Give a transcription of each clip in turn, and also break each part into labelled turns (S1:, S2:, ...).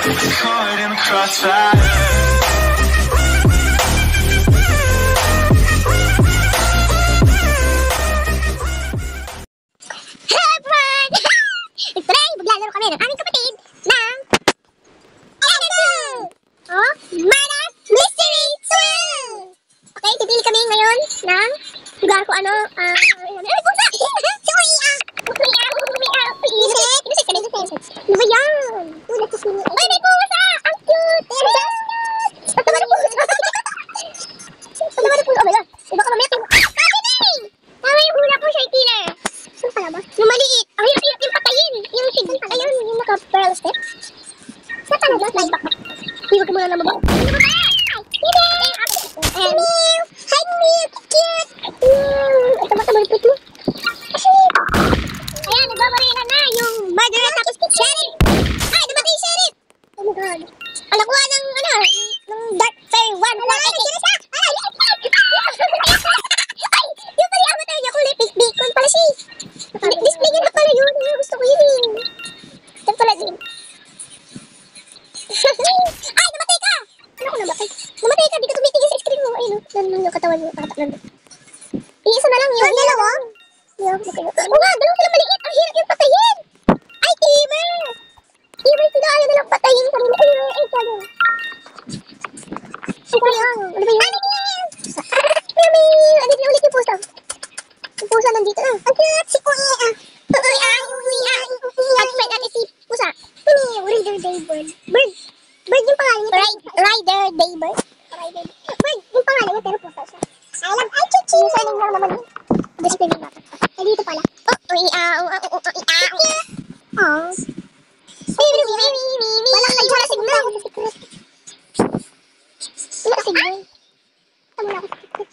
S1: Caught in the crossfire.
S2: Maglalaro kami ng aming kapatid ng Murder Mystery 2! Okay, pipili kami ngayon ng lugar ko ano, pusa! Inusit kami. Ano ba yan? Ay, may pusa! Ang cute! Patawa ng pusa! Patawa ng pusa! Oh my God! Iba ka mamaya tingin. Tama yung hula ko, Shy Killer! Saan pala ba? Yung maliit! Ang hirap-hirap yung patayin! Yung tigil pala yun, yung naka-pearl step. Saan talaga? Slide back. Hiwag ka muna na mabang. Ano ba ba? Hi, Mew! Hi, Mew! Cute! Ito ba tamalipit mo? Ayan, nagbabarilan na yung murderer tapos sheriff! Ay, dumatay yung sheriff! Oh my God. Alam ko ng Dark Fairy 1. Ay, yung pala yung avatar niya kulay pink bacon pala siya. Display niya na pala yun. Gusto ko yun eh. Ito pala din. Ay, namatay ka! Ano ko namatay? Namatay ka, di ka tumitigil sa screen mo. Ayun, nandun yung katawan mo. Iisa na lang yun. Ang dalawa? Oo nga, dalawa sila maliit. Ang hirap yung patayin. Ay, Timmer! Timmer, sila ayaw nalang patayin sa rin. Ayun, ay, sabi. Ay, sayang. Ano ba yun? Timmy! Andito na ulit yung pusa. Yung pusa nandito na. Ang cute! Si Uy! Satisfied natin si pusa. Rider Daybird. Bird yung pangalan niya. Rider Daybird. Bird yung pangalan niya pero pusa siya. Ay, chuchi! Yung saling lang naman yun. Display din natin. Ay, dito pala. Wala signal. Wala signal. Tama na ako sa secret.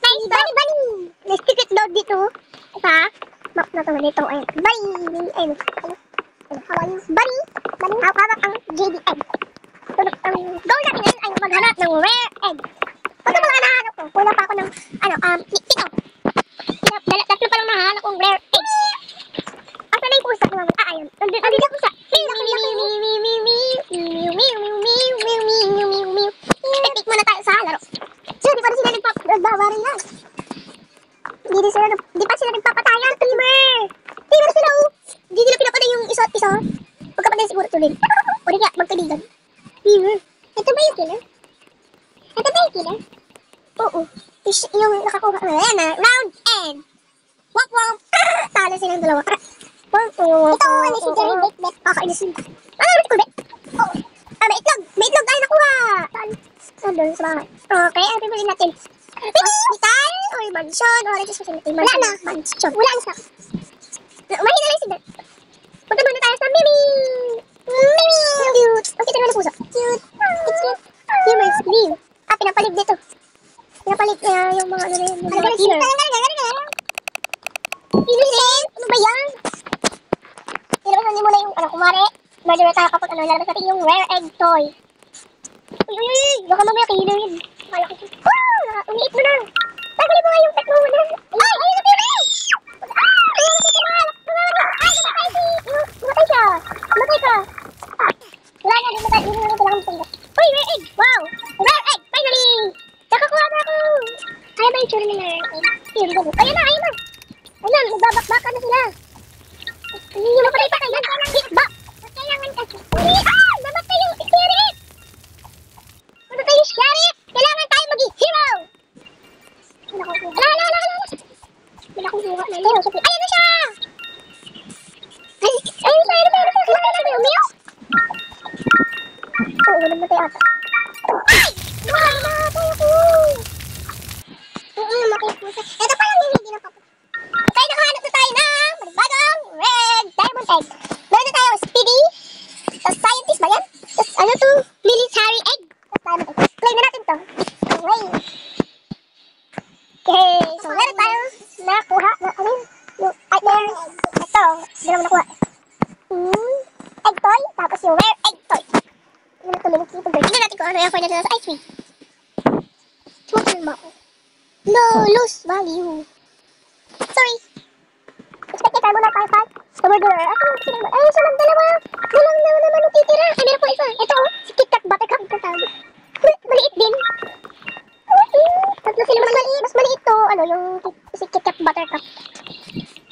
S2: Nice, bunny! May secret load dito. Isa. Map na ito. Dito. Ayun. Bunny! Ayun. How are you? Bunny! Hawak ang JD egg. Goal natin ngayon ay maghanap ng rare egg. Pagka mga nahanap ko, wala pa ako ng, ito. Tatlo pa lang nahanap kong rare egg. Asa na yung pusa ko naman? Ayun. Nandito yung pusa. Pick muna tayo sa laro. So, di pa rin sila nagbabarin yan. Di pa sila nagpapatayan, Timmer! Timmer sila, oh! Hindi nila pinapatay yung isa't isa. Magkapatay siguro ito din. O di kaya, magkaligan. Timmer. Ito ba yung killer? Oo. Yung nakakuha. Ayan na. Round end. Womp womp. Talo silang dalawa. Ito, ano si Jerry Bakebet. Kakainis yun. Ano si Kulbet? Oo. May itlog. May itlog tayo nakuha. Doon sa bahay. Okay, ano pipiliin natin? Hospital or mansion or registration natin? Wala na. Mansion. Wala na siya. Umahin na lang si Bert. Punta muna tayo sa Mimi. Cute. Ang cute naman ang puso. Cute. It's cute. Humor scream. Pinapalig dito. Pinapalig yung mga ano na yun. Mga healer. Ano ba yan? Nilabas natin muna yung, kumari, murderer tayo kapag nilabas natin yung rare egg toy. Uy, baka mamaya killer yun. Kala ko siya. Umiit mo na. Tagalin mo nga yung pet mo muna. Ay, ayun na tayo! Matay siya. Matay ka. Wala na, matay. Yun na lang pala. Uy, rare egg! Wow! Rare egg! Finally! Nakakuha na ako! Kaya ba yung tsura nila rare egg? Ayun na! Ayun, magbabakbaka na sila. Hindi mo pala ipatayan. Hitback! Kailangan kasi. Namatay yung sheriff! Namatay yung sheriff! Kailangan tayo maging hero! Ala! Wala akong hero na yun. Ayun na siya! Ayun na siya! Namatay na yung meow? Oo, namatay ata. Ay! Namatay ako! Namatay po siya. Ito pa lang yung hindi na kapag. Okay, nakahanap na tayo ng bagong red diamond egg. Meron na tayo speedy. Tapos scientist ba yan? Tapos ano to? Military egg. Tapos diamond egg. Claim na natin to. Okay. Okay. So meron tayo nakuha na ano yun? Yung there. Ito. Dalawa nakuha. Egg toy. Tapos yung rare egg toy. Tingnan natin kung ano yung final na sa ice cream. Tumagal mo ako. No, lose value. Sorry. Expected tayo muna tayo 5. Sa murderer. Ako, ay, siya lang dalawa. Dalang naman natitira. Ay, meron po isa. pa. Ito, si KitKat Buttercup ito tawag. Maliit din. Tatlo sila mas maliit to, ano, yung si KitKat Buttercup.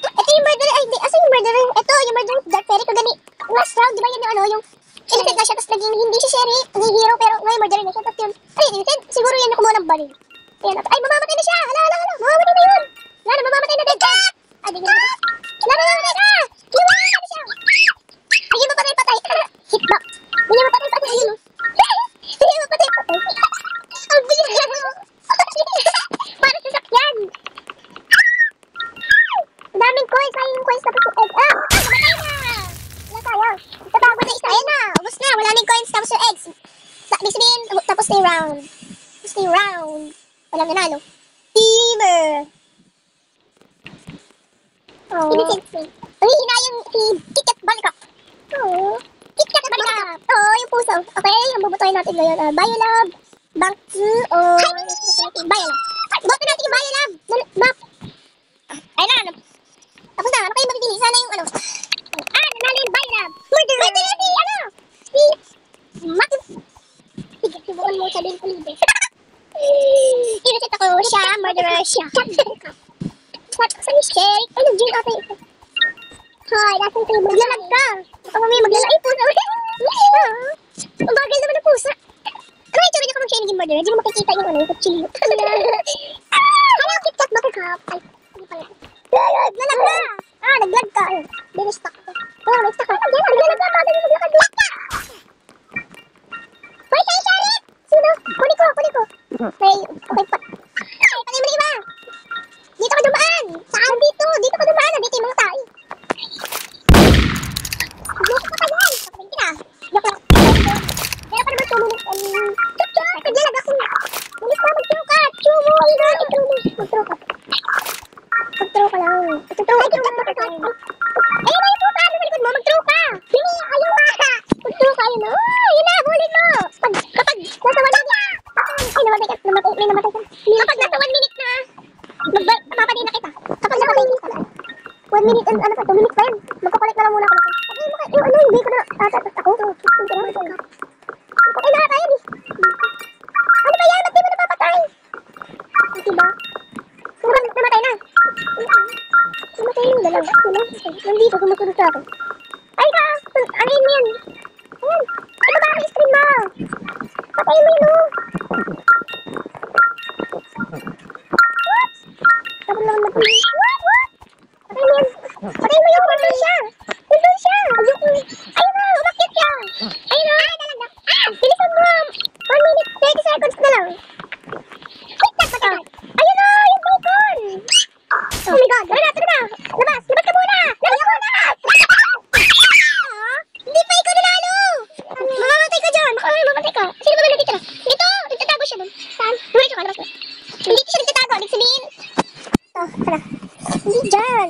S2: Ito yung murderer, ay hindi, asa yung murderer? Ito, yung murderer, Dark Fairy, kagani. Last round, di ba yun yung ano, yung innocent na siya, tapos naging hindi siya Sherry, naging hero, pero ngayon murderer na siya, tapos yun, ay, innocent, siguro yan yung kumuha ng baril. Ayan, ay, mamamatay na siya, hala, mamamatay na yun. Wala na, mamamatay na din. Ah, di gina. Wala, mamamatay na. Kinuha na siya. Bigyan mo patay. Hitbox. Bigyan mo patay. Ayun, oh. Bigyan mo patay. Ang bilis. Para sa sakyan. Ang daming coins. Mayroong coins tapos yung egg. Namatay na. Wala tayo. Tatago na isa. Ayan na. Ubus na. Wala nang coins tapos yung eggs. Ibig sabihin, tapos na yung round. Walang nanalo. Teamer. Oh. Ang hihinayang si KitKat Buttercup. Oh. KitKat Buttercup. Oh, yung puso. Okay, ang bubutuhin natin ngayon. Biolab, Bangtsu, o... Biolab. Bubutuhin natin yung Biolab. Map. Ayun na, ano. Tapos na, ano kayo mabibili? Sana yung ano. Nanalo yung Biolab. Murderer si, ano. Si... Maki... Sige, sibuan mo, sabihin ko libre. Innocent ako siya, murderer siya. Saan yung Sherry? Ay, nag-gym ata ito. Hi, nasan kayo? Maglalag ka. Baka mamaya maglalag. Ay, pusa. Ang bagal naman ng pusa. Ano yung tsura niya kung siya naging murderer? Hindi mo makikita yung ano, yung kutsilyo. Hello, KitKat Buttercup. Ay, hindi pala. Naglalag ka. Naglag ka. May stock ka. May stock ka. Naglalag ka. Bagal mo maglakad. Hoy, Sherry! Sino? Kunin ko. Okay pa. Ay, patay mo na iba. Dito ka dumaan! Saan dito? Dito ka dumaan! Dito yung mga tayo. Dito ka pa yan! Patayin kita! Joke lang. Pero pa naman sumunod. Chuk! Naglalag ako! Mulis na! Mag-throw ka! Chumo! Mag-throw ka. Mag-throw ka lang. Mag-throw ka. Ayun na yung puta! Ano sa likod mo? Mag-throw ka! Bini! Ayaw ka! Mag-throw ka! Ayun na! Yun na! Bulin mo! Kapag nasa 1 minute! Ay, namatay ka! May namatay ka! Kapag nasa 1 minute na! Mapapaday na kita. Kapag nakatingin ka. 1 minute and ano pa, 2 minutes pa yan. Magkakulit na lang muna ako. Sabihin mo yung ano, hindi ko na, tapos ako. Okay na tayo, di. Ano ba yan? Ba't di mo napapatay? Diba? Siguro namatay na. Namatay yung dalawa. Nandito, sumusunod sa akin. Ay ka! Ano mo yan? Ayan. Ito ba ang screen mo? Patay mo yun, oh. Tapos naman natin. Patay mo yung nandun siya. Ayun na, umakit siya. Ayun na. Bilisan mo. 1 minute, 30 seconds na lang. KitKat Buttercup. Ayun na, yung bacon. Oh my God. Tara na. Labas ka muna. Hindi pa ikaw nanalo. Mamamatay ka dyan. Mamamatay ka. Sino ba na natitira? Dito, nagtatago siya dun. Saan? Labas ka. Hindi siya nagtatago. Ibig sabihin. Tara. Hindi dyan.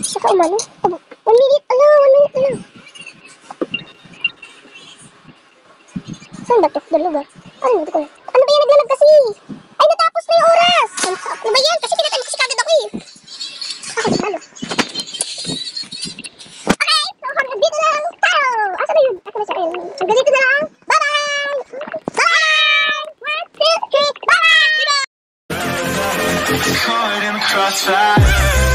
S2: Saka umano. 1 minute. 1 minute na lang. Saan ba ito? Dalawa. Ano ba yan? Naglalag kasi. Ay, natapos na yung oras. Ano ba yan? Kasi pinatay kasi kagad ako eh. Ako, halo. Okay, so hanggang dito lang tayo. Asa na yun? Asa na siya? Ayun. Hanggang dito na lang. Bye-bye! Bye! 1, 2, 3, bye!
S1: Caught in the crossfire.